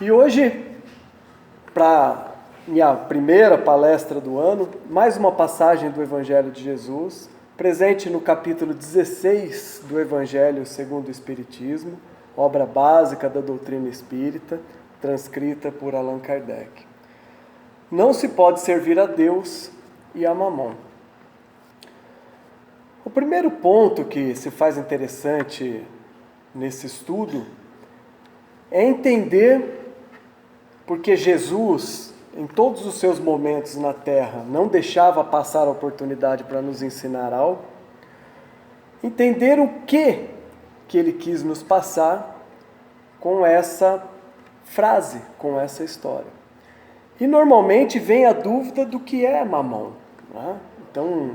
E hoje, para minha primeira palestra do ano, mais uma passagem do Evangelho de Jesus, presente no capítulo 16 do Evangelho segundo o Espiritismo, obra básica da doutrina espírita, transcrita por Allan Kardec. Não se pode servir a Deus e a Mamon. O primeiro ponto que se faz interessante nesse estudo é entender porque Jesus, em todos os seus momentos na Terra, não deixava passar a oportunidade para nos ensinar algo, entender o que ele quis nos passar com essa frase, com essa história. E normalmente vem a dúvida do que é Mamon, né? Então,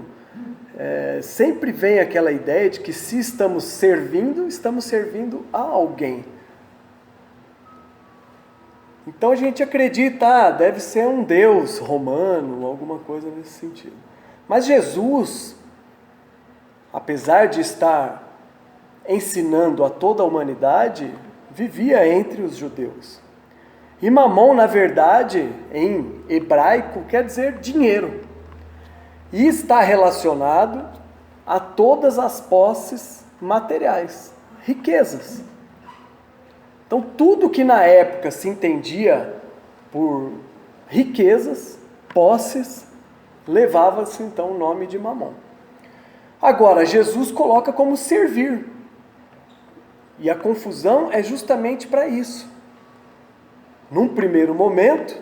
sempre vem aquela ideia de que se estamos servindo a alguém. Então a gente acredita, deve ser um deus romano, alguma coisa nesse sentido. Mas Jesus, apesar de estar ensinando a toda a humanidade, vivia entre os judeus. E Mamon, na verdade, em hebraico, quer dizer dinheiro. E está relacionado a todas as posses materiais, riquezas. Então, tudo que na época se entendia por riquezas, posses, levava-se então o nome de Mamon. Agora, Jesus coloca como servir. E a confusão é justamente para isso. Num primeiro momento,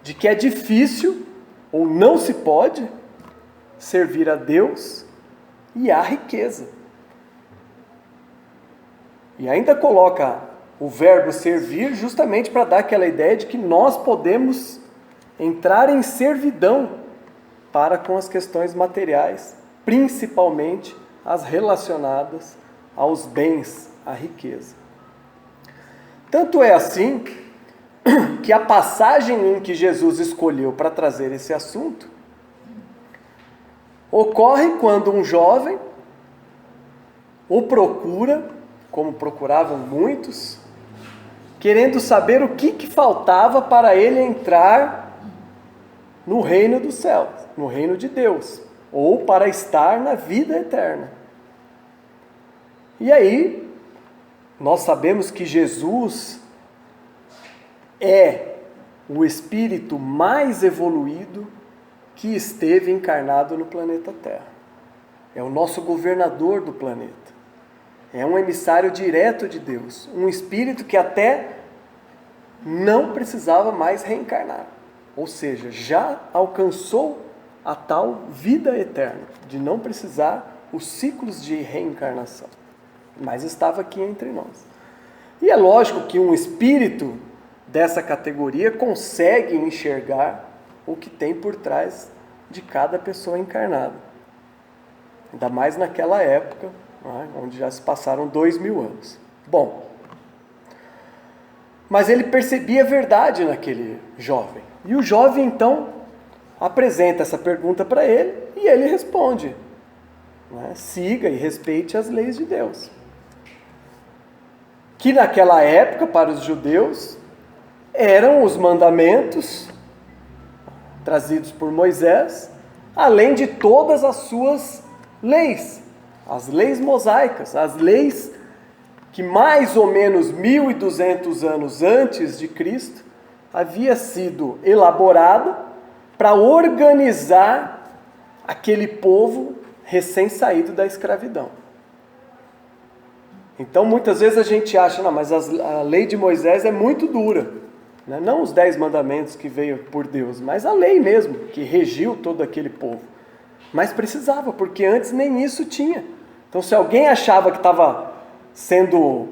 de que é difícil ou não se pode servir a Deus e à riqueza. E ainda coloca o verbo servir justamente para dar aquela ideia de que nós podemos entrar em servidão para com as questões materiais, principalmente as relacionadas aos bens, à riqueza. Tanto é assim que a passagem em que Jesus escolheu para trazer esse assunto ocorre quando um jovem o procura, como procuravam muitos, querendo saber o que faltava para ele entrar no reino dos céus, no reino de Deus, ou para estar na vida eterna. E aí, nós sabemos que Jesus é o espírito mais evoluído que esteve encarnado no planeta Terra. É o nosso governador do planeta. É um emissário direto de Deus. Um espírito que até não precisava mais reencarnar. Ou seja, já alcançou a tal vida eterna, de não precisar os ciclos de reencarnação. Mas estava aqui entre nós. E é lógico que um espírito dessa categoria consegue enxergar o que tem por trás de cada pessoa encarnada. Ainda mais naquela época, onde já se passaram 2000 anos. Bom, mas ele percebia a verdade naquele jovem. E o jovem, então, apresenta essa pergunta para ele e ele responde. Siga e respeite as leis de Deus. Que naquela época, para os judeus, eram os mandamentos trazidos por Moisés, além de todas as suas leis. As leis mosaicas, as leis que mais ou menos 1.200 anos antes de Cristo havia sido elaborada para organizar aquele povo recém-saído da escravidão. Então muitas vezes a gente acha, não, mas a lei de Moisés é muito dura, né? Não os 10 mandamentos que veio por Deus, mas a lei mesmo, que regiu todo aquele povo. Mas precisava, porque antes nem isso tinha. Então, se alguém achava que estava sendo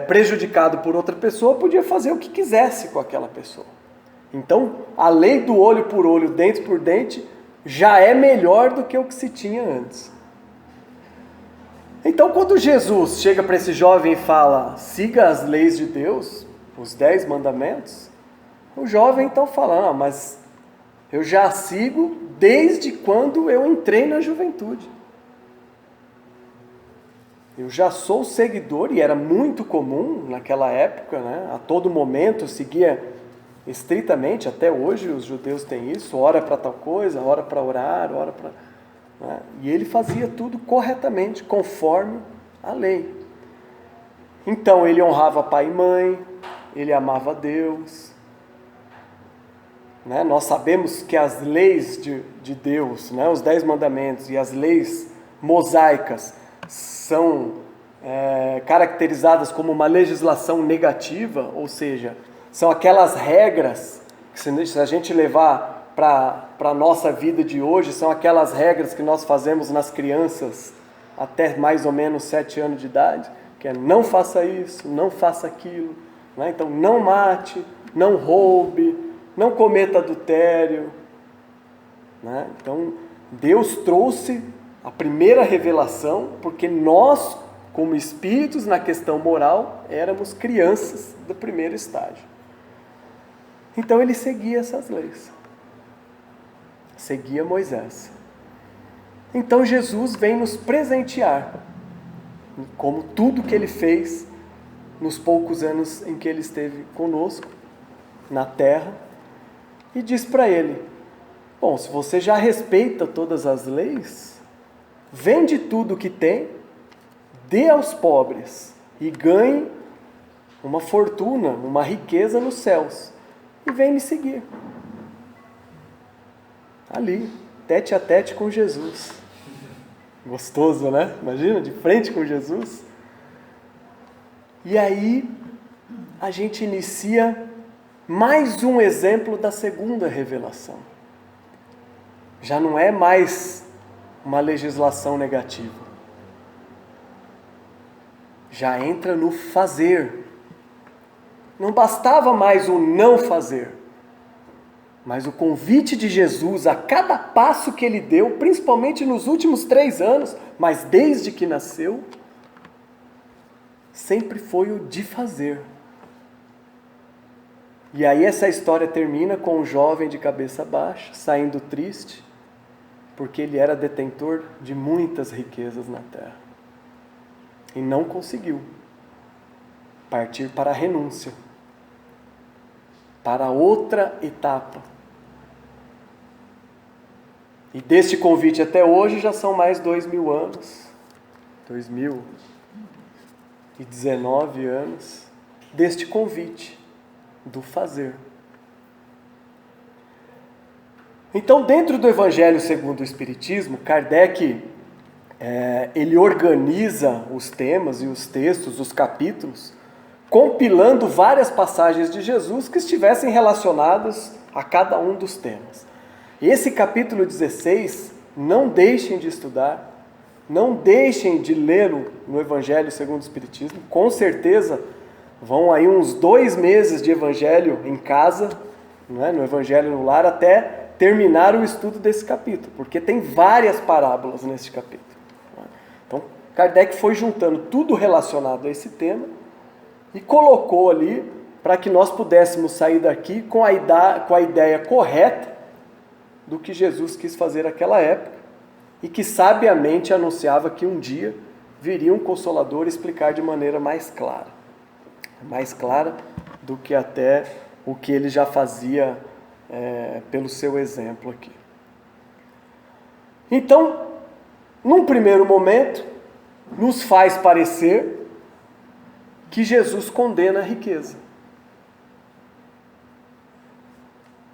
prejudicado por outra pessoa, podia fazer o que quisesse com aquela pessoa. Então, a lei do olho por olho, dente por dente, já é melhor do que o que se tinha antes. Então, quando Jesus chega para esse jovem e fala, siga as leis de Deus, os 10 mandamentos, o jovem então fala, mas eu já sigo desde quando eu entrei na juventude. Eu já sou seguidor, e era muito comum naquela época, né? A todo momento seguia estritamente, até hoje os judeus têm isso, ora para tal coisa, ora para orar, ora para... Né? E ele fazia tudo corretamente, conforme a lei. Então ele honrava pai e mãe, ele amava Deus. Né? Nós sabemos que as leis de Deus, né? Os 10 mandamentos e as leis mosaicas são caracterizadas como uma legislação negativa, ou seja, são aquelas regras que se a gente levar para a nossa vida de hoje, são aquelas regras que nós fazemos nas crianças até mais ou menos 7 anos de idade, que é não faça isso, não faça aquilo, né? Então não mate, não roube, não cometa adultério, né? Então Deus trouxe a primeira revelação, porque nós, como espíritos na questão moral, éramos crianças do primeiro estágio. Então ele seguia essas leis, seguia Moisés. Então Jesus vem nos presentear, como tudo que ele fez nos poucos anos em que ele esteve conosco na terra, e diz para ele: bom, se você já respeita todas as leis, vende tudo o que tem, dê aos pobres e ganhe uma fortuna, uma riqueza nos céus, e vem me seguir. Ali, tete a tete com Jesus. Gostoso, né? Imagina, de frente com Jesus. E aí, a gente inicia mais um exemplo da segunda revelação. Já não é mais uma legislação negativa. Já entra no fazer. Não bastava mais o não fazer, mas o convite de Jesus a cada passo que ele deu, principalmente nos últimos 3 anos, mas desde que nasceu, sempre foi o de fazer. E aí essa história termina com um jovem de cabeça baixa, saindo triste, porque ele era detentor de muitas riquezas na terra. E não conseguiu partir para a renúncia, para outra etapa. E deste convite até hoje já são mais 2000 anos, 2019 anos, deste convite, do fazer. Então, dentro do Evangelho segundo o Espiritismo, Kardec ele organiza os temas e os textos, os capítulos, compilando várias passagens de Jesus que estivessem relacionadas a cada um dos temas. Esse capítulo 16, não deixem de estudar, não deixem de lê-lo no Evangelho segundo o Espiritismo. Com certeza vão aí uns 2 meses de Evangelho em casa, né, no Evangelho no lar, até terminar o estudo desse capítulo, porque tem várias parábolas nesse capítulo. Então, Kardec foi juntando tudo relacionado a esse tema e colocou ali para que nós pudéssemos sair daqui com a ideia correta do que Jesus quis fazer naquela época e que sabiamente anunciava que um dia viria um Consolador explicar de maneira mais clara do que até o que ele já fazia pelo seu exemplo aqui. Então, num primeiro momento, nos faz parecer que Jesus condena a riqueza.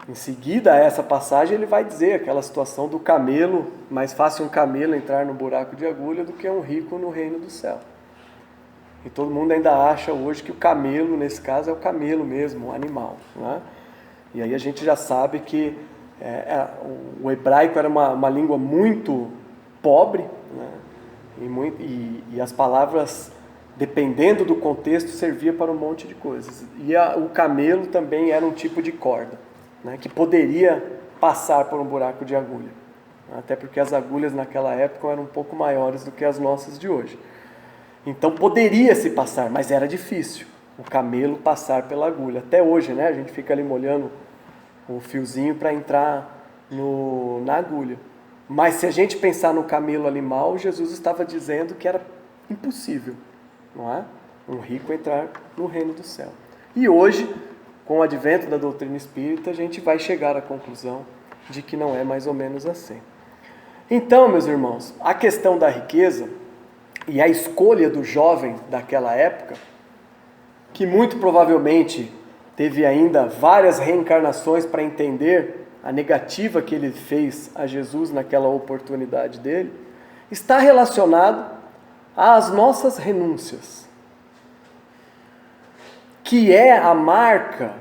Em seguida a essa passagem ele vai dizer aquela situação do camelo, mais fácil um camelo entrar no buraco de agulha do que um rico no reino do céu. E todo mundo ainda acha hoje que o camelo, nesse caso, é o camelo mesmo, o animal, né? E aí a gente já sabe que o hebraico era uma língua muito pobre, né? E as palavras, dependendo do contexto, servia para um monte de coisas. E o camelo também era um tipo de corda, né, que poderia passar por um buraco de agulha. Até porque as agulhas naquela época eram um pouco maiores do que as nossas de hoje. Então poderia se passar, mas era difícil o camelo passar pela agulha. Até hoje, né, a gente fica ali molhando o fiozinho para entrar na agulha. Mas se a gente pensar no camelo animal, Jesus estava dizendo que era impossível, não é? Um rico entrar no reino do céu. E hoje, com o advento da doutrina espírita, a gente vai chegar à conclusão de que não é mais ou menos assim. Então, meus irmãos, a questão da riqueza e a escolha do jovem daquela época, que muito provavelmente teve ainda várias reencarnações para entender a negativa que ele fez a Jesus naquela oportunidade dele, está relacionado às nossas renúncias, que é a marca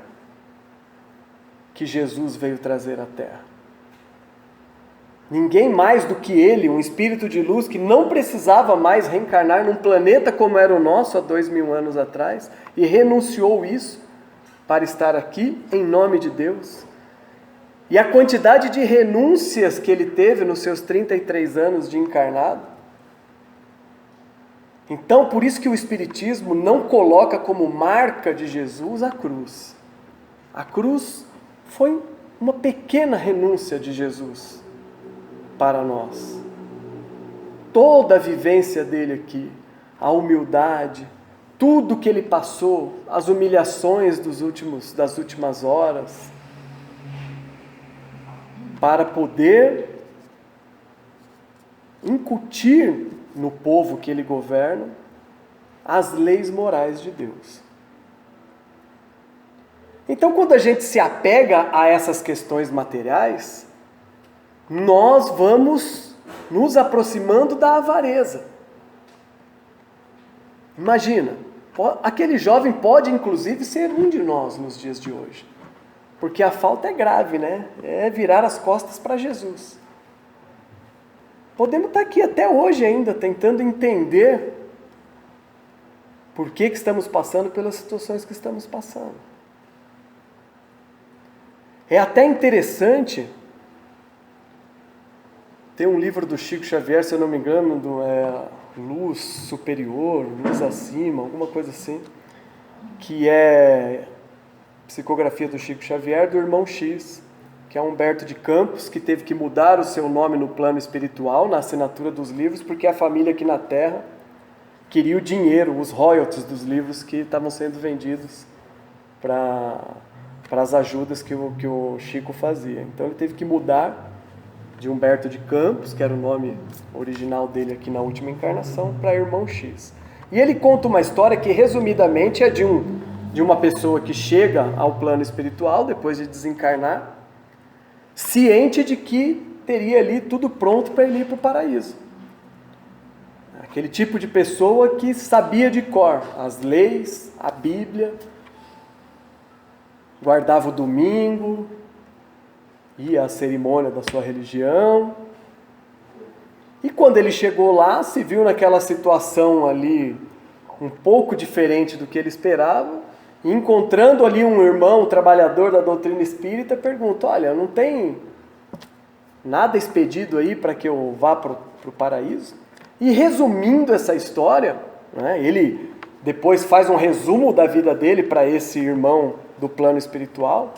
que Jesus veio trazer à Terra. Ninguém mais do que ele, um espírito de luz que não precisava mais reencarnar num planeta como era o nosso há 2000 anos atrás, e renunciou isso para estar aqui em nome de Deus. E a quantidade de renúncias que ele teve nos seus 33 anos de encarnado. Então, por isso que o Espiritismo não coloca como marca de Jesus a cruz. A cruz foi uma pequena renúncia de Jesus para nós. Toda a vivência dele aqui, a humildade, tudo que ele passou, as humilhações das últimas horas, para poder incutir no povo que ele governa as leis morais de Deus. Então, quando a gente se apega a essas questões materiais, nós vamos nos aproximando da avareza. Imagina, aquele jovem pode inclusive ser um de nós nos dias de hoje. Porque a falta é grave, né? É virar as costas para Jesus. Podemos estar aqui até hoje ainda, tentando entender por que estamos passando pelas situações que estamos passando. É até interessante, tem um livro do Chico Xavier, se eu não me engano, Luz Superior, Luz Acima, alguma coisa assim, que é psicografia do Chico Xavier, do irmão X, que é Humberto de Campos, que teve que mudar o seu nome no plano espiritual, na assinatura dos livros, porque a família aqui na Terra queria o dinheiro, os royalties dos livros que estavam sendo vendidos para as ajudas que o Chico fazia. Então ele teve que mudar de Humberto de Campos, que era o nome original dele aqui na última encarnação, para irmão X. E ele conta uma história que, resumidamente, é de uma pessoa que chega ao plano espiritual, depois de desencarnar, ciente de que teria ali tudo pronto para ele ir para o paraíso. Aquele tipo de pessoa que sabia de cor as leis, a Bíblia, guardava o domingo, ia à cerimônia da sua religião. E quando ele chegou lá, se viu naquela situação ali um pouco diferente do que ele esperava, e encontrando ali um irmão, um trabalhador da doutrina espírita, pergunta: olha, não tem nada expedido aí para que eu vá para o paraíso? E resumindo essa história, né, ele depois faz um resumo da vida dele para esse irmão do plano espiritual.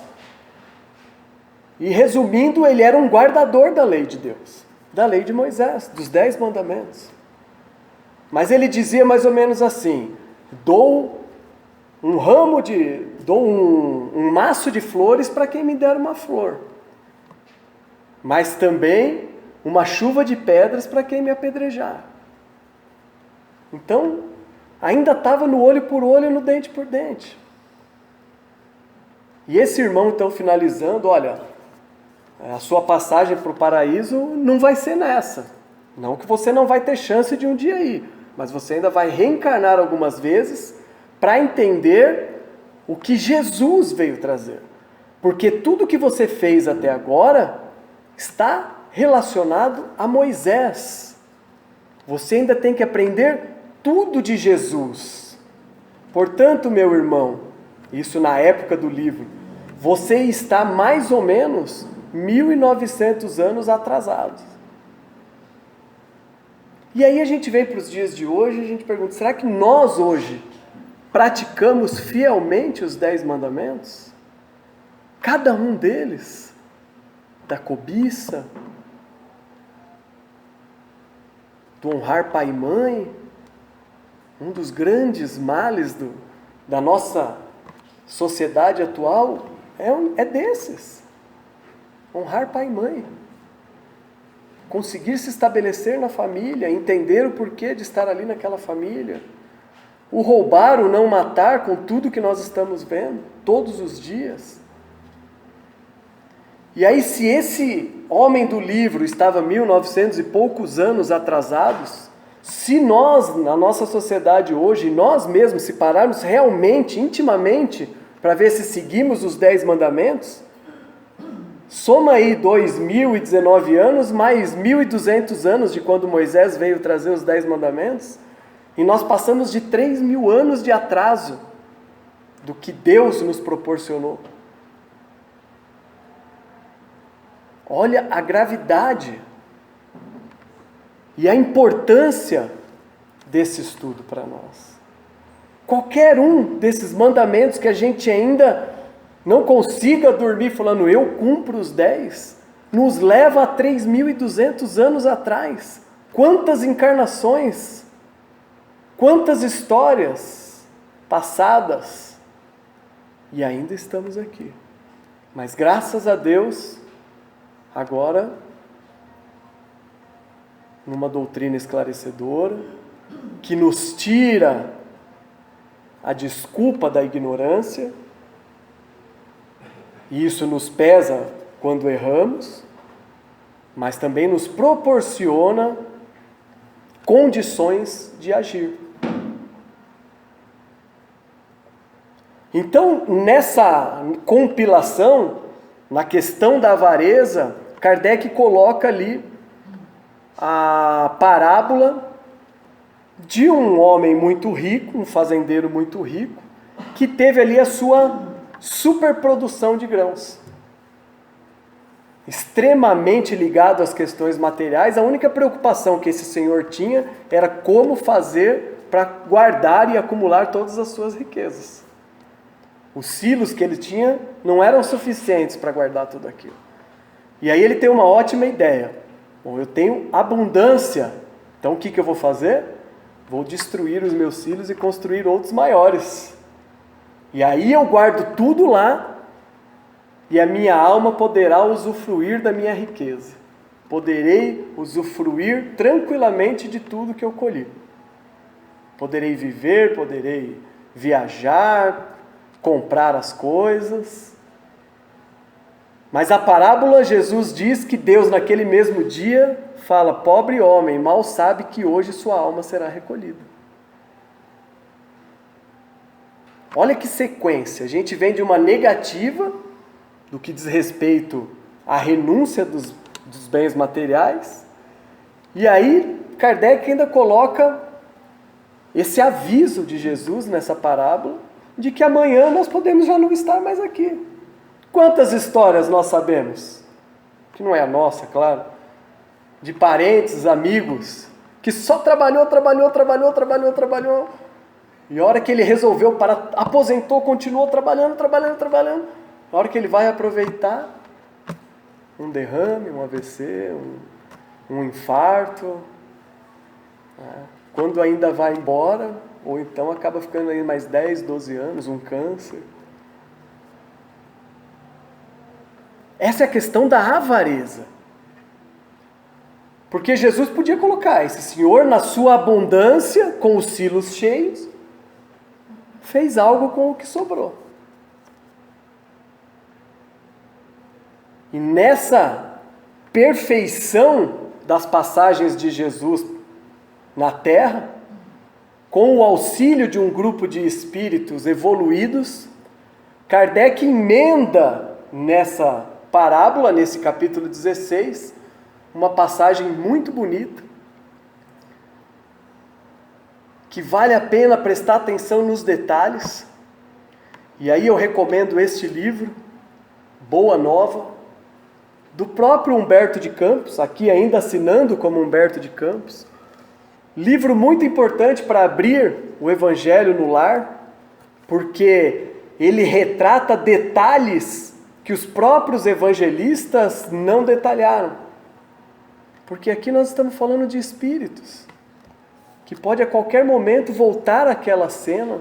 E resumindo, ele era um guardador da lei de Deus, da lei de Moisés, dos 10 mandamentos. Mas ele dizia mais ou menos assim: dou um maço de flores para quem me der uma flor, mas também uma chuva de pedras para quem me apedrejar. Então, ainda estava no olho por olho, no dente por dente. E esse irmão, então, finalizando: olha, a sua passagem para o paraíso não vai ser nessa. Não que você não vai ter chance de um dia ir, mas você ainda vai reencarnar algumas vezes para entender o que Jesus veio trazer. Porque tudo que você fez até agora está relacionado a Moisés. Você ainda tem que aprender tudo de Jesus. Portanto, meu irmão, isso na época do livro, você está mais ou menos 1900 anos atrasado. E aí a gente vem para os dias de hoje e a gente pergunta: será que nós hoje praticamos fielmente os 10 mandamentos? Cada um deles? Da cobiça, do honrar pai e mãe, Um dos grandes males da nossa sociedade atual é desses. Honrar pai e mãe. Conseguir se estabelecer na família, entender o porquê de estar ali naquela família. O roubar, o não matar, com tudo que nós estamos vendo, todos os dias. E aí, se esse homem do livro estava 1900 e poucos anos atrasados, se nós, na nossa sociedade hoje, nós mesmos, se pararmos realmente, intimamente, para ver se seguimos os 10 mandamentos, soma aí 2019 anos, mais 1.200 anos de quando Moisés veio trazer os 10 mandamentos, e nós passamos de 3.000 anos de atraso do que Deus nos proporcionou. Olha a gravidade e a importância desse estudo para nós. Qualquer um desses mandamentos que a gente ainda não consiga dormir falando, eu cumpro os 10, nos leva a 3.200 anos atrás. Quantas encarnações, quantas histórias passadas, e ainda estamos aqui. Mas graças a Deus, agora, numa doutrina esclarecedora, que nos tira a desculpa da ignorância, e isso nos pesa quando erramos, mas também nos proporciona condições de agir. Então, nessa compilação, na questão da avareza, Kardec coloca ali a parábola de um homem muito rico, um fazendeiro muito rico, que teve ali a sua superprodução de grãos. Extremamente ligado às questões materiais, a única preocupação que esse senhor tinha era como fazer para guardar e acumular todas as suas riquezas. Os silos que ele tinha não eram suficientes para guardar tudo aquilo. E aí ele tem uma ótima ideia. Bom, eu tenho abundância, então o que eu vou fazer? Vou destruir os meus silos e construir outros maiores. E aí eu guardo tudo lá, e a minha alma poderá usufruir da minha riqueza. Poderei usufruir tranquilamente de tudo que eu colhi. Poderei viver, poderei viajar, comprar as coisas. Mas a parábola, Jesus diz que Deus naquele mesmo dia fala, pobre homem, mal sabe que hoje sua alma será recolhida. Olha que sequência, a gente vem de uma negativa, do que diz respeito à renúncia dos bens materiais, e aí Kardec ainda coloca esse aviso de Jesus nessa parábola, de que amanhã nós podemos já não estar mais aqui. Quantas histórias nós sabemos, que não é a nossa, claro, de parentes, amigos, que só trabalhou, e a hora que ele resolveu parar, aposentou, continuou trabalhando, a hora que ele vai aproveitar, um derrame, um AVC, um infarto, quando ainda vai embora, ou então acaba ficando aí mais 10, 12 anos, um câncer. Essa é a questão da avareza. Porque Jesus podia colocar esse senhor na sua abundância, com os silos cheios, fez algo com o que sobrou. E nessa perfeição das passagens de Jesus na terra, com o auxílio de um grupo de espíritos evoluídos, Kardec emenda nessa parábola, nesse capítulo 16, uma passagem muito bonita, que vale a pena prestar atenção nos detalhes. E aí eu recomendo este livro, Boa Nova, do próprio Humberto de Campos, aqui ainda assinando como Humberto de Campos. Livro muito importante para abrir o Evangelho no lar, porque ele retrata detalhes que os próprios evangelistas não detalharam. Porque aqui nós estamos falando de espíritos que pode a qualquer momento voltar àquela cena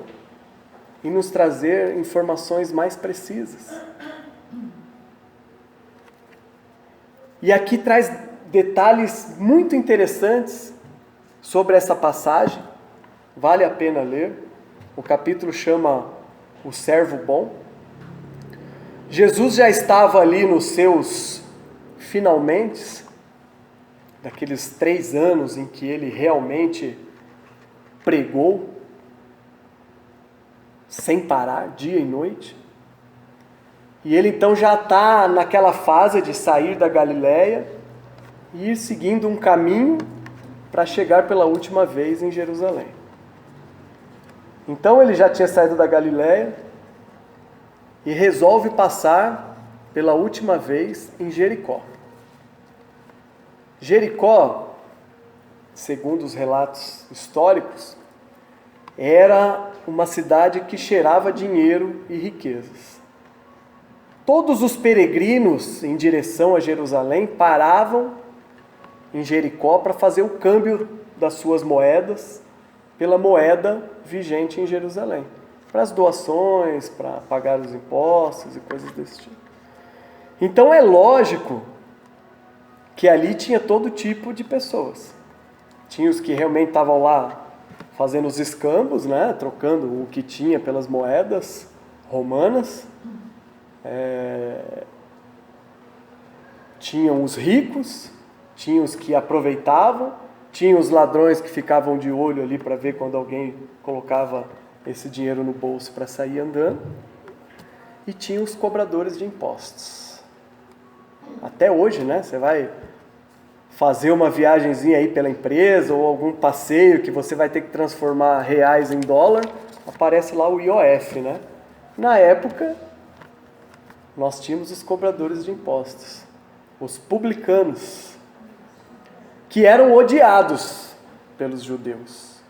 e nos trazer informações mais precisas. E aqui traz detalhes muito interessantes sobre essa passagem, vale a pena ler. O capítulo chama O Servo Bom. Jesus já estava ali nos seus finalmente, daqueles 3 anos em que ele realmente pregou, sem parar, dia e noite. E ele então já está naquela fase de sair da Galileia e ir seguindo um caminho para chegar pela última vez em Jerusalém. Então ele já tinha saído da Galileia e resolve passar pela última vez em Jericó. Jericó, segundo os relatos históricos, era uma cidade que cheirava dinheiro e riquezas. Todos os peregrinos em direção a Jerusalém paravam em Jericó para fazer o câmbio das suas moedas pela moeda vigente em Jerusalém, para as doações, para pagar os impostos e coisas desse tipo. Então é lógico que ali tinha todo tipo de pessoas. Tinha os que realmente estavam lá fazendo os escambos, né, trocando o que tinha pelas moedas romanas. Tinham os ricos, tinham os que aproveitavam, tinham os ladrões que ficavam de olho ali para ver quando alguém colocava esse dinheiro no bolso para sair andando, e tinha os cobradores de impostos. Até hoje, né, você vai fazer uma viagenzinha aí pela empresa ou algum passeio que você vai ter que transformar reais em dólar, aparece lá o IOF, né? Na época, nós tínhamos os cobradores de impostos, os publicanos, que eram odiados pelos judeus.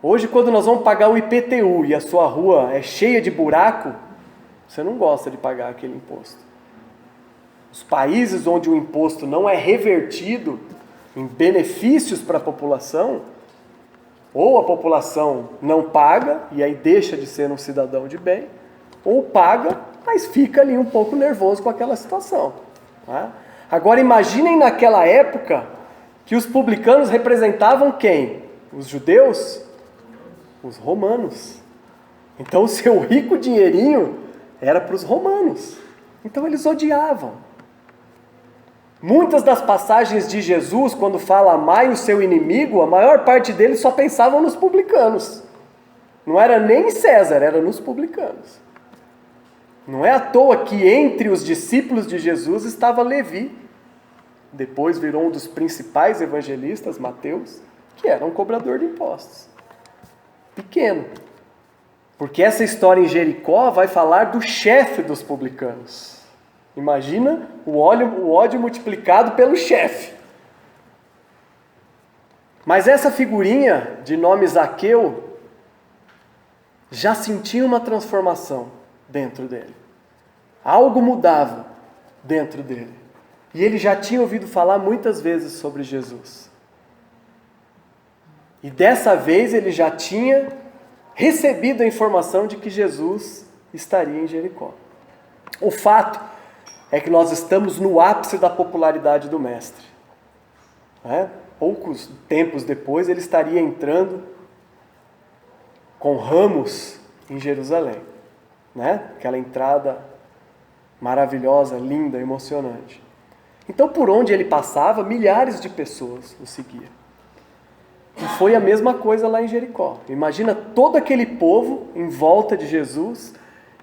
Hoje, quando nós vamos pagar o IPTU e a sua rua é cheia de buraco, você não gosta de pagar aquele imposto. Os países onde o imposto não é revertido em benefícios para a população, ou a população não paga e aí deixa de ser um cidadão de bem, ou paga, mas fica ali um pouco nervoso com aquela situação. Né? Agora imaginem naquela época que os publicanos representavam quem? Os judeus? Os romanos. Então o seu rico dinheirinho era para os romanos. Então eles odiavam. Muitas das passagens de Jesus, quando fala amai o seu inimigo, a maior parte deles só pensavam nos publicanos. Não era nem em César, era nos publicanos. Não é à toa que entre os discípulos de Jesus estava Levi. Depois virou um dos principais evangelistas, Mateus, que era um cobrador de impostos. Pequeno. Porque essa história em Jericó vai falar do chefe dos publicanos. Imagina o ódio multiplicado pelo chefe. Mas essa figurinha de nome Zaqueu já sentia uma transformação dentro dele. Algo mudava dentro dele. E ele já tinha ouvido falar muitas vezes sobre Jesus. E dessa vez ele já tinha recebido a informação de que Jesus estaria em Jericó. O fato é que nós estamos no ápice da popularidade do Mestre. Poucos tempos depois ele estaria entrando com ramos em Jerusalém. Aquela entrada maravilhosa, linda, emocionante. Então, por onde ele passava, milhares de pessoas o seguiam. E foi a mesma coisa lá em Jericó. Imagina todo aquele povo em volta de Jesus,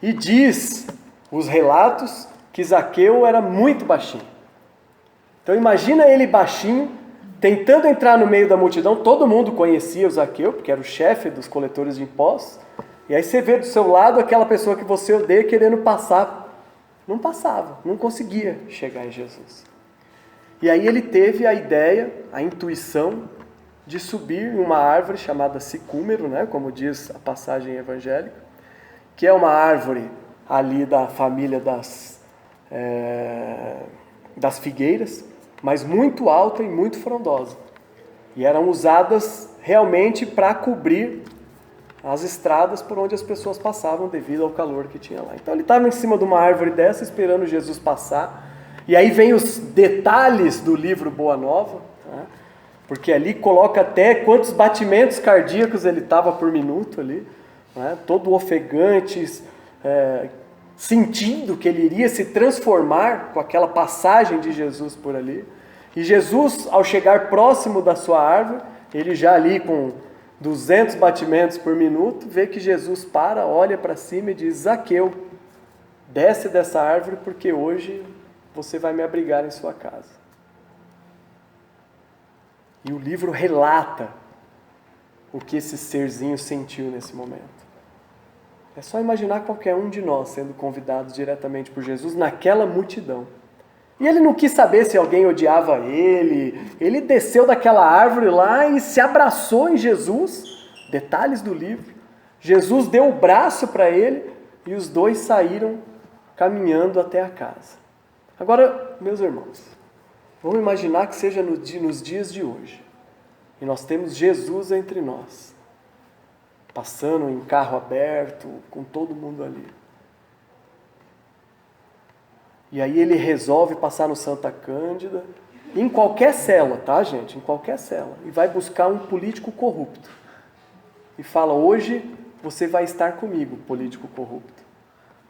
e diz os relatos que Zaqueu era muito baixinho. Então imagina ele baixinho, tentando entrar no meio da multidão. Todo mundo conhecia o Zaqueu, porque era o chefe dos coletores de impostos. E aí você vê do seu lado aquela pessoa que você odeia querendo passar. Não passava, não conseguia chegar em Jesus. E aí ele teve a ideia, a intuição de subir em uma árvore chamada sicúmero, como diz a passagem evangélica, que é uma árvore ali da família das figueiras, mas muito alta e muito frondosa. E eram usadas realmente para cobrir as estradas por onde as pessoas passavam devido ao calor que tinha lá. Então ele estava em cima de uma árvore dessa, esperando Jesus passar. E aí vem os detalhes do livro Boa Nova, né? Porque ali coloca até quantos batimentos cardíacos ele estava por minuto ali, né? Todo ofegante, sentindo que ele iria se transformar com aquela passagem de Jesus por ali. E Jesus, ao chegar próximo da sua árvore, ele já ali com 200 batimentos por minuto, vê que Jesus para, olha para cima e diz: Zaqueu, desce dessa árvore porque hoje você vai me abrigar em sua casa. E o livro relata o que esse serzinho sentiu nesse momento. É só imaginar qualquer um de nós sendo convidados diretamente por Jesus naquela multidão. E ele não quis saber se alguém odiava ele. Ele desceu daquela árvore lá e se abraçou em Jesus. Detalhes do livro. Jesus deu o braço para ele e os dois saíram caminhando até a casa. Agora, meus irmãos, vamos imaginar que seja nos dias de hoje. E nós temos Jesus entre nós, passando em carro aberto, com todo mundo ali. E aí ele resolve passar no Santa Cândida, em qualquer cela, tá, gente? Em qualquer cela. E vai buscar um político corrupto. E fala: hoje você vai estar comigo, político corrupto.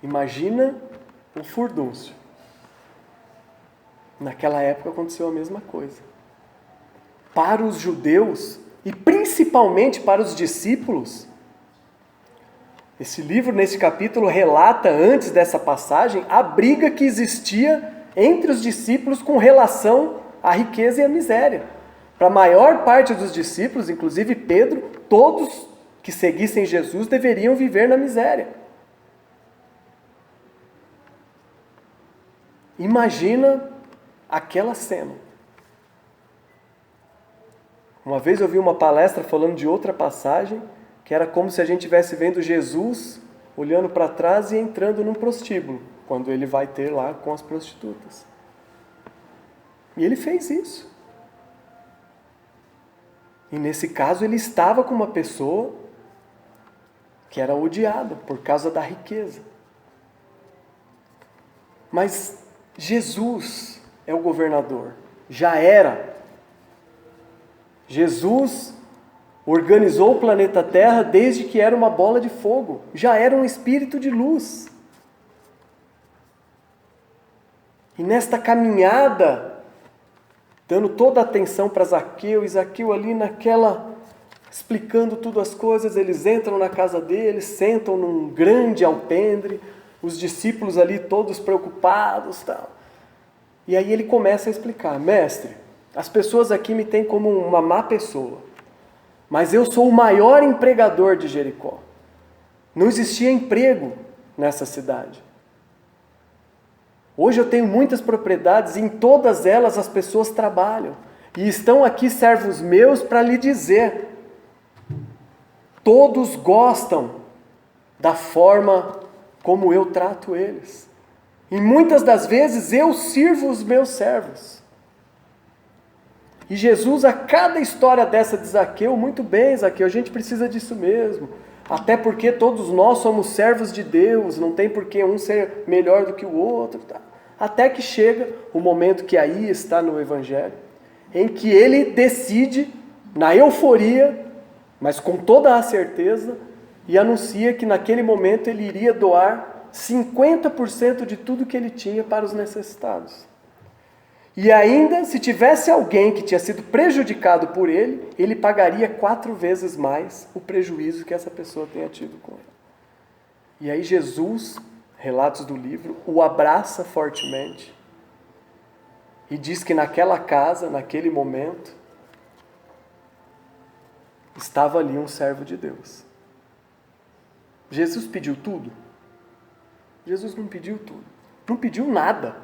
Imagina o furdúncio. Naquela época aconteceu a mesma coisa. Para os judeus, e principalmente para os discípulos, esse livro, nesse capítulo, relata, antes dessa passagem, a briga que existia entre os discípulos com relação à riqueza e à miséria. Para a maior parte dos discípulos, inclusive Pedro, todos que seguissem Jesus deveriam viver na miséria. Imagina aquela cena. Uma vez eu vi uma palestra falando de outra passagem, que era como se a gente estivesse vendo Jesus olhando para trás e entrando num prostíbulo, quando ele vai ter lá com as prostitutas. E ele fez isso. E nesse caso ele estava com uma pessoa que era odiada por causa da riqueza. Mas Jesus é o governador. Já era. Jesus organizou o planeta Terra desde que era uma bola de fogo. Já era um espírito de luz. E nesta caminhada, dando toda a atenção para Zaqueu, e Zaqueu ali naquela, explicando tudo as coisas, eles entram na casa dele, sentam num grande alpendre, os discípulos ali todos preocupados, tal. E aí ele começa a explicar: mestre, as pessoas aqui me têm como uma má pessoa, mas eu sou o maior empregador de Jericó. Não existia emprego nessa cidade. Hoje eu tenho muitas propriedades e em todas elas as pessoas trabalham. E estão aqui servos meus para lhe dizer: todos gostam da forma como eu trato eles. E muitas das vezes eu sirvo os meus servos. E Jesus, a cada história dessa de Zaqueu: muito bem, Zaqueu, a gente precisa disso mesmo. Até porque todos nós somos servos de Deus, não tem por que um ser melhor do que o outro. Tá? Até que chega o momento que aí está no Evangelho, em que ele decide, na euforia, mas com toda a certeza, e anuncia que naquele momento ele iria doar 50% de tudo que ele tinha para os necessitados. E ainda, se tivesse alguém que tinha sido prejudicado por ele, ele pagaria 4 vezes mais o prejuízo que essa pessoa tenha tido com ele. E aí Jesus, relatos do livro, o abraça fortemente e diz que naquela casa, naquele momento, estava ali um servo de Deus. Jesus pediu tudo? Jesus não pediu tudo. Não pediu nada.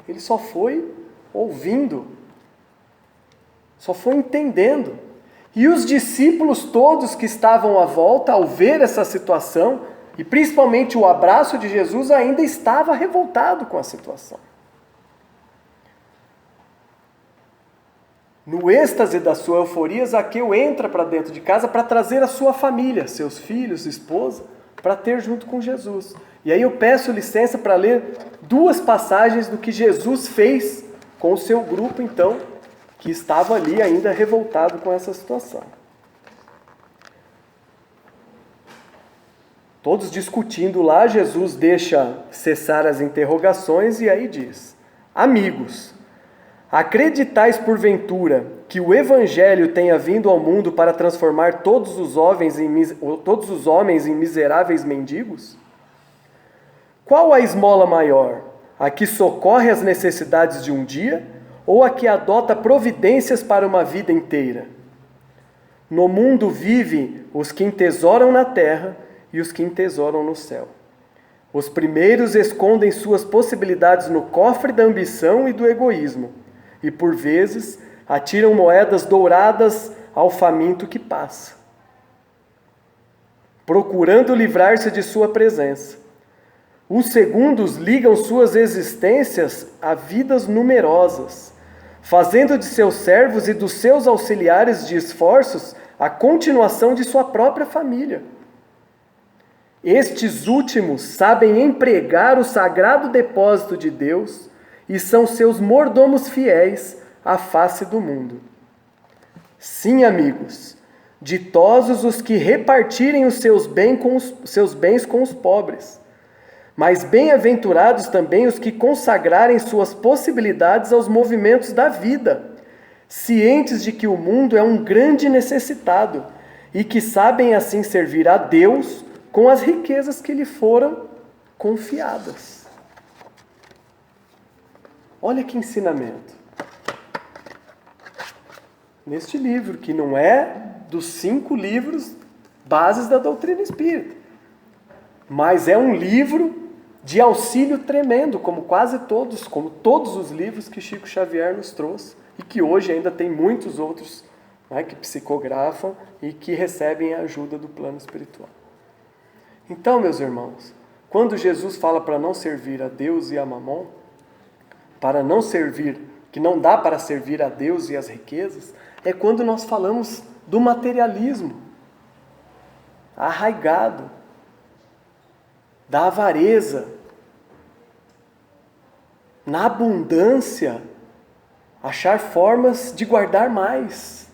Ele só foi ouvindo. Só foi entendendo. E os discípulos todos que estavam à volta, ao ver essa situação, e principalmente o abraço de Jesus, ainda estava revoltado com a situação. No êxtase da sua euforia, Zaqueu entra para dentro de casa para trazer a sua família, seus filhos, esposa, para ter junto com Jesus. E aí eu peço licença para ler 2 passagens do que Jesus fez com o seu grupo, então, que estava ali ainda revoltado com essa situação. Todos discutindo lá, Jesus deixa cessar as interrogações e aí diz: Amigos, acreditais porventura que o Evangelho tenha vindo ao mundo para transformar todos os homens em miseráveis mendigos? Qual a esmola maior? A que socorre as necessidades de um dia ou a que adota providências para uma vida inteira? No mundo vivem os que entesouram na terra e os que entesouram no céu. Os primeiros escondem suas possibilidades no cofre da ambição e do egoísmo, e por vezes atiram moedas douradas ao faminto que passa, procurando livrar-se de sua presença. Os segundos ligam suas existências a vidas numerosas, fazendo de seus servos e dos seus auxiliares de esforços a continuação de sua própria família. Estes últimos sabem empregar o sagrado depósito de Deus e são seus mordomos fiéis à face do mundo. Sim, amigos, ditosos os que repartirem os seus bens com os pobres, mas bem-aventurados também os que consagrarem suas possibilidades aos movimentos da vida, cientes de que o mundo é um grande necessitado e que sabem assim servir a Deus com as riquezas que lhe foram confiadas. Olha que ensinamento. Neste livro, que não é dos 5 livros bases da doutrina espírita, mas é um livro de auxílio tremendo, como todos os livros que Chico Xavier nos trouxe, e que hoje ainda tem muitos outros, né, que psicografam e que recebem a ajuda do plano espiritual. Então, meus irmãos, quando Jesus fala para não servir a Deus e a Mamon, para não servir, que não dá para servir a Deus e as riquezas, é quando nós falamos do materialismo arraigado, da avareza, na abundância, achar formas de guardar mais,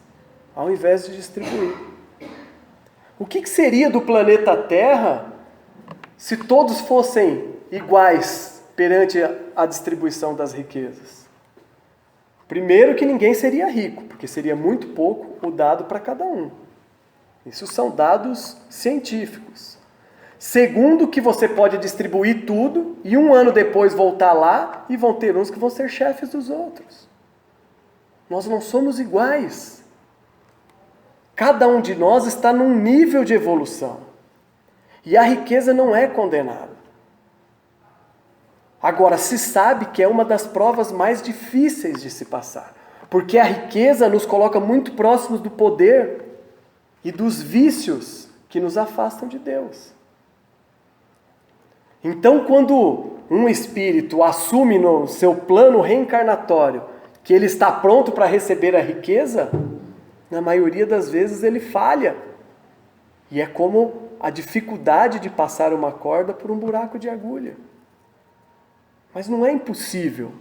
ao invés de distribuir. O que seria do planeta Terra se todos fossem iguais perante a distribuição das riquezas? Primeiro, que ninguém seria rico, porque seria muito pouco o dado para cada um. Isso são dados científicos. Segundo, que você pode distribuir tudo e um ano depois voltar lá e vão ter uns que vão ser chefes dos outros. Nós não somos iguais. Cada um de nós está num nível de evolução. E a riqueza não é condenada. Agora, se sabe que é uma das provas mais difíceis de se passar. Porque a riqueza nos coloca muito próximos do poder e dos vícios que nos afastam de Deus. Então, quando um espírito assume no seu plano reencarnatório que ele está pronto para receber a riqueza, na maioria das vezes ele falha. E é como a dificuldade de passar uma corda por um buraco de agulha. Mas não é impossível.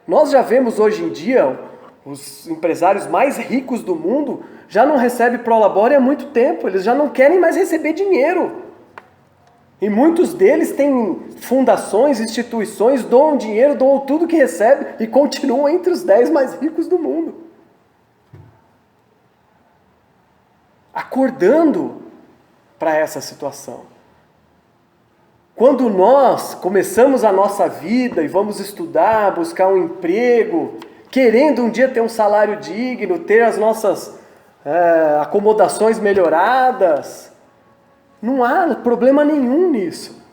Nós já vemos hoje em dia, os empresários mais ricos do mundo já não recebem prolabore há muito tempo, eles já não querem mais receber dinheiro. E muitos deles têm fundações, instituições, doam dinheiro, doam tudo que recebe e continuam entre os 10 mais ricos do mundo. Acordando para essa situação. Quando nós começamos a nossa vida e vamos estudar, buscar um emprego, querendo um dia ter um salário digno, ter as nossas acomodações melhoradas, não há problema nenhum nisso.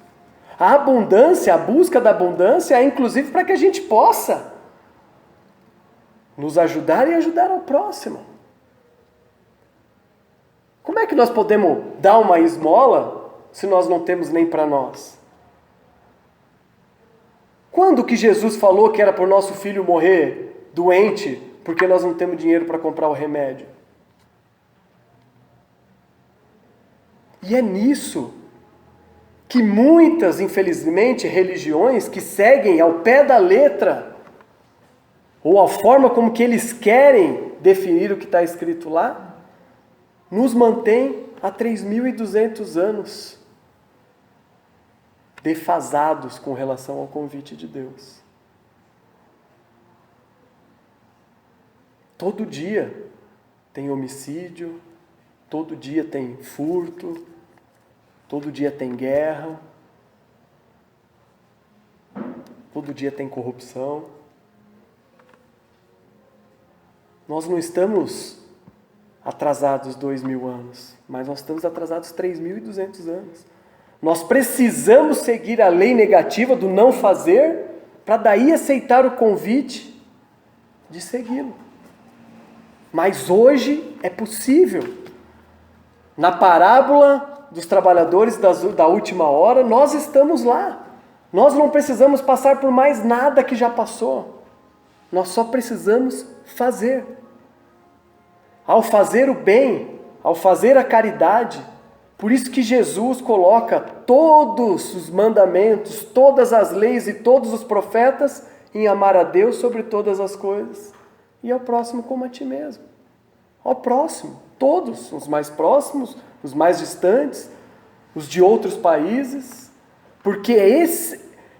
A abundância, a busca da abundância é inclusive para que a gente possa nos ajudar e ajudar ao próximo. Como é que nós podemos dar uma esmola se nós não temos nem para nós? Quando que Jesus falou que era para o nosso filho morrer doente porque nós não temos dinheiro para comprar o remédio. E é nisso que muitas, infelizmente, religiões que seguem ao pé da letra, ou a forma como que eles querem definir o que está escrito lá, nos mantém há 3.200 anos defasados com relação ao convite de Deus. Todo dia tem homicídio, todo dia tem furto, todo dia tem guerra, todo dia tem corrupção. Nós não estamos atrasados 2.000 anos, mas nós estamos atrasados 3.200 anos. Nós precisamos seguir a lei negativa do não fazer, para daí aceitar o convite de segui-lo. Mas hoje é possível. Na parábola dos trabalhadores da última hora, nós estamos lá. Nós não precisamos passar por mais nada que já passou. Nós só precisamos fazer. Ao fazer o bem, ao fazer a caridade, por isso que Jesus coloca todos os mandamentos, todas as leis e todos os profetas em amar a Deus sobre todas as coisas e ao próximo como a ti mesmo. Ao próximo, todos, os mais próximos, os mais distantes, os de outros países, porque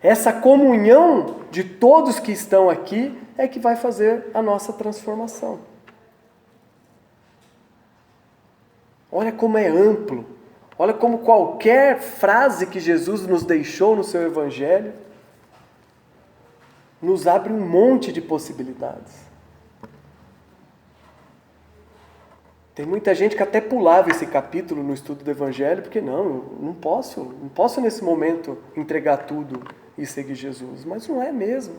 essa comunhão de todos que estão aqui é que vai fazer a nossa transformação. Olha como é amplo, olha como qualquer frase que Jesus nos deixou no seu Evangelho nos abre um monte de possibilidades. Tem muita gente que até pulava esse capítulo no estudo do Evangelho, porque eu não posso nesse momento entregar tudo e seguir Jesus, mas não é mesmo.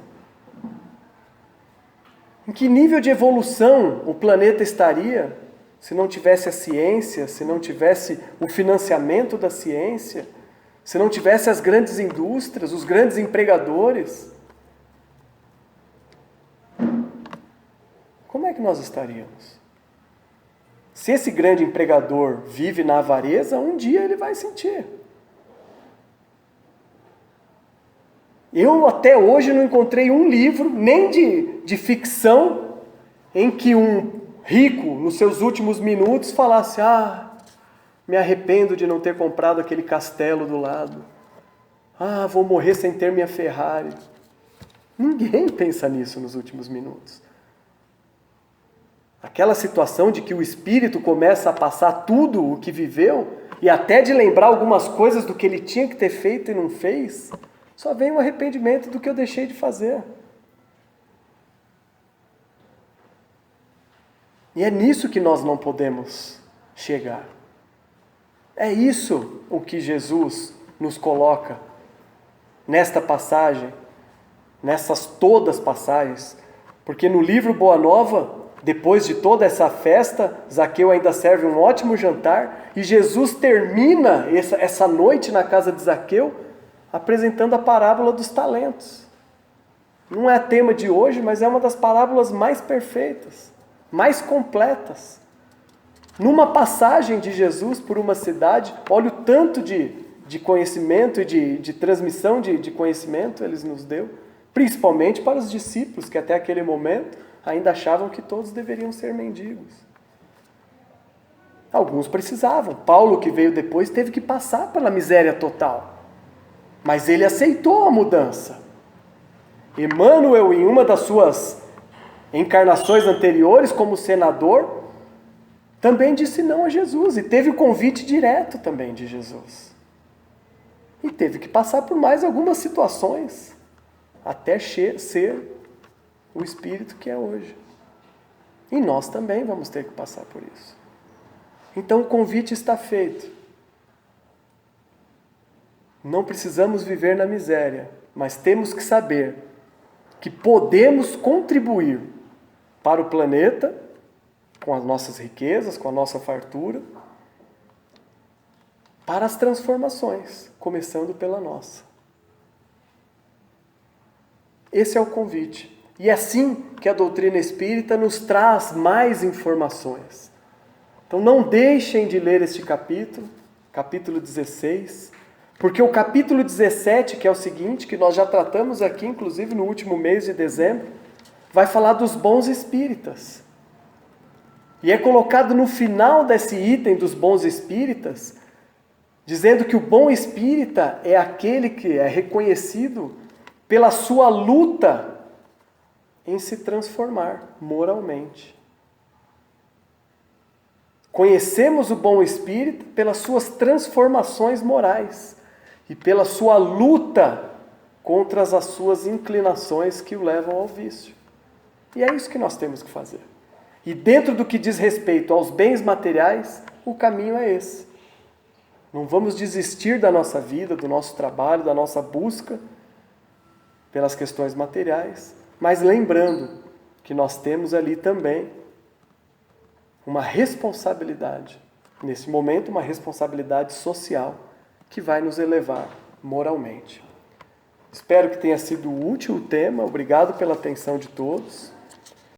Em que nível de evolução o planeta estaria se não tivesse a ciência, se não tivesse o financiamento da ciência, se não tivesse as grandes indústrias, os grandes empregadores? Como é que nós estaríamos? Se esse grande empregador vive na avareza, um dia ele vai sentir. Eu até hoje não encontrei um livro, nem de ficção, em que um rico, nos seus últimos minutos, falasse: me arrependo de não ter comprado aquele castelo do lado. Vou morrer sem ter minha Ferrari. Ninguém pensa nisso nos últimos minutos. Aquela situação de que o espírito começa a passar tudo o que viveu, e até de lembrar algumas coisas do que ele tinha que ter feito e não fez, só vem um arrependimento do que eu deixei de fazer. E é nisso que nós não podemos chegar. É isso o que Jesus nos coloca nesta passagem, nessas todas passagens, porque no livro Boa Nova, depois de toda essa festa, Zaqueu ainda serve um ótimo jantar, e Jesus termina essa noite na casa de Zaqueu apresentando a parábola dos talentos. Não é tema de hoje, mas é uma das parábolas mais perfeitas, mais completas. Numa passagem de Jesus por uma cidade, olha o tanto de conhecimento e de transmissão de conhecimento ele nos deu, principalmente para os discípulos, que até aquele momento ainda achavam que todos deveriam ser mendigos. Alguns precisavam. Paulo, que veio depois, teve que passar pela miséria total. Mas ele aceitou a mudança. Emmanuel, em uma das suas encarnações anteriores, como senador, também disse não a Jesus. E teve o convite direto também de Jesus. E teve que passar por mais algumas situações, até ser o espírito que é hoje. E nós também vamos ter que passar por isso. Então o convite está feito. Não precisamos viver na miséria, mas temos que saber que podemos contribuir para o planeta com as nossas riquezas, com a nossa fartura, para as transformações, começando pela nossa. Esse é o convite. E é assim que a doutrina espírita nos traz mais informações. Então não deixem de ler este capítulo, capítulo 16, porque o capítulo 17, que é o seguinte, que nós já tratamos aqui, inclusive no último mês de dezembro, vai falar dos bons espíritas. E é colocado no final desse item dos bons espíritas, dizendo que o bom espírita é aquele que é reconhecido pela sua luta em se transformar moralmente. Conhecemos o bom espírito pelas suas transformações morais e pela sua luta contra as suas inclinações que o levam ao vício. E é isso que nós temos que fazer. E dentro do que diz respeito aos bens materiais, o caminho é esse. Não vamos desistir da nossa vida, do nosso trabalho, da nossa busca pelas questões materiais, mas lembrando que nós temos ali também uma responsabilidade, nesse momento uma responsabilidade social que vai nos elevar moralmente. Espero que tenha sido útil o tema, obrigado pela atenção de todos.